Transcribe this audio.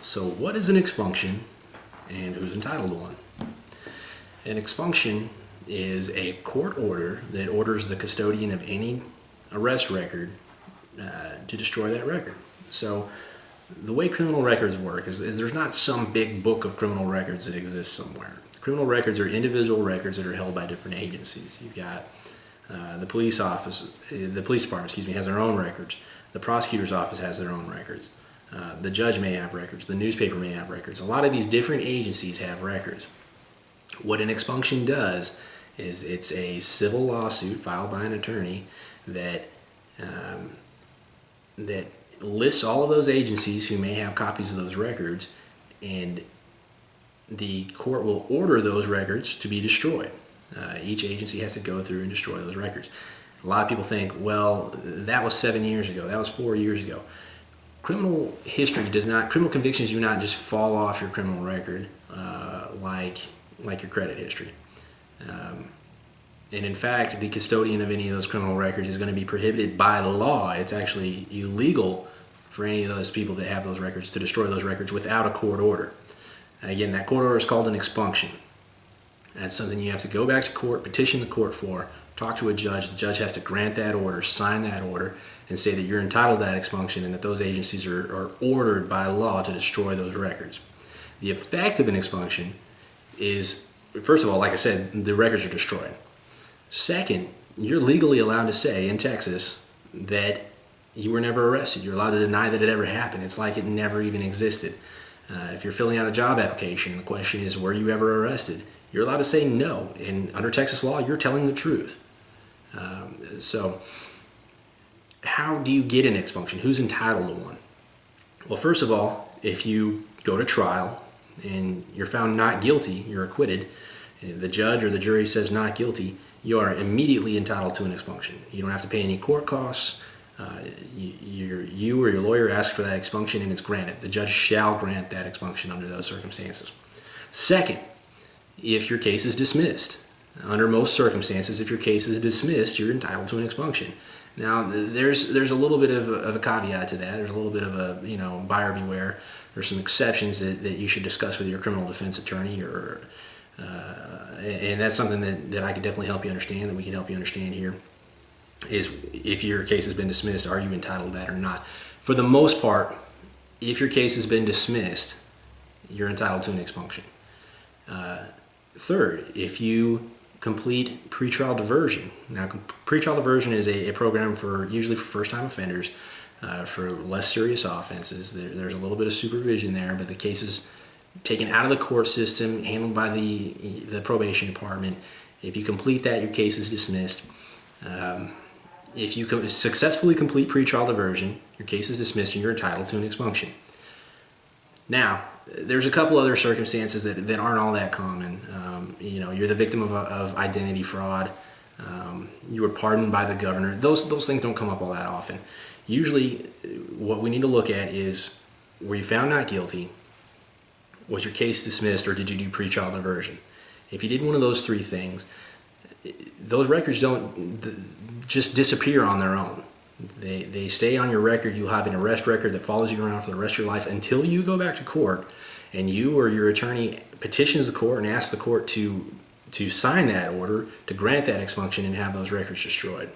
So what is an expunction and who's entitled to one? An expunction is a court order that orders the custodian of any arrest record to destroy that record. So the way criminal records work is there's not some big book of criminal records that exists somewhere. Criminal records are individual records that are held by different agencies. You've got the police department, has their own records. The prosecutor's office has their own records. The judge may have records. The newspaper may have records. A lot of these different agencies have records. What an expunction does is it's a civil lawsuit filed by an attorney that lists all of those agencies who may have copies of those records, and the court will order those records to be destroyed. Each agency has to go through and destroy those records. A lot of people think, well, that was 7 years ago, that was 4 years ago. Criminal convictions do not just fall off your criminal record like your credit history. And in fact, the custodian of any of those criminal records is going to be prohibited by law. It's actually illegal for any of those people that have those records to destroy those records without a court order. Again, that court order is called an expunction. That's something you have to go back to court, petition the court for, talk to a judge. The judge has to grant that order, sign that order, and say that you're entitled to that expunction and that those agencies are ordered by law to destroy those records. The effect of an expunction is, first of all, like I said, the records are destroyed. Second, you're legally allowed to say in Texas that you were never arrested. You're allowed to deny that it ever happened. It's like it never even existed. If you're filling out a job application and the question is, were you ever arrested? You're allowed to say no. And under Texas law, you're telling the truth. So how do you get an expunction? Who's entitled to one? Well, first of all, if you go to trial and you're found not guilty, you're acquitted, the judge or the jury says not guilty, you are immediately entitled to an expunction. You don't have to pay any court costs. You or your lawyer ask for that expunction and it's granted. The judge shall grant that expunction under those circumstances. Second, if your case is dismissed. Under most circumstances, if your case is dismissed, you're entitled to an expunction. Now, there's a little bit of a caveat to that. There's a little bit of a, buyer beware. There's some exceptions that you should discuss with your criminal defense attorney, and that's something that I could definitely help you understand, that we can help you understand here, is if your case has been dismissed, are you entitled to that or not? For the most part, if your case has been dismissed, you're entitled to an expunction. Third, if you complete pretrial diversion. Now, pretrial diversion is a program usually for first-time offenders, for less serious offenses. There's a little bit of supervision there, but the case is taken out of the court system, handled by the probation department. If you complete that, your case is dismissed. If you successfully complete pretrial diversion, your case is dismissed and you're entitled to an expunction. Now, there's a couple other circumstances that aren't all that common. You're the victim of identity fraud. You were pardoned by the governor. Those things don't come up all that often. Usually, what we need to look at is, were you found not guilty? Was your case dismissed, or did you do pretrial diversion? If you did one of those three things, those records don't just disappear on their own. They stay on your record. You'll have an arrest record that follows you around for the rest of your life until you go back to court and you or your attorney petitions the court and asks the court to sign that order, to grant that expunction and have those records destroyed.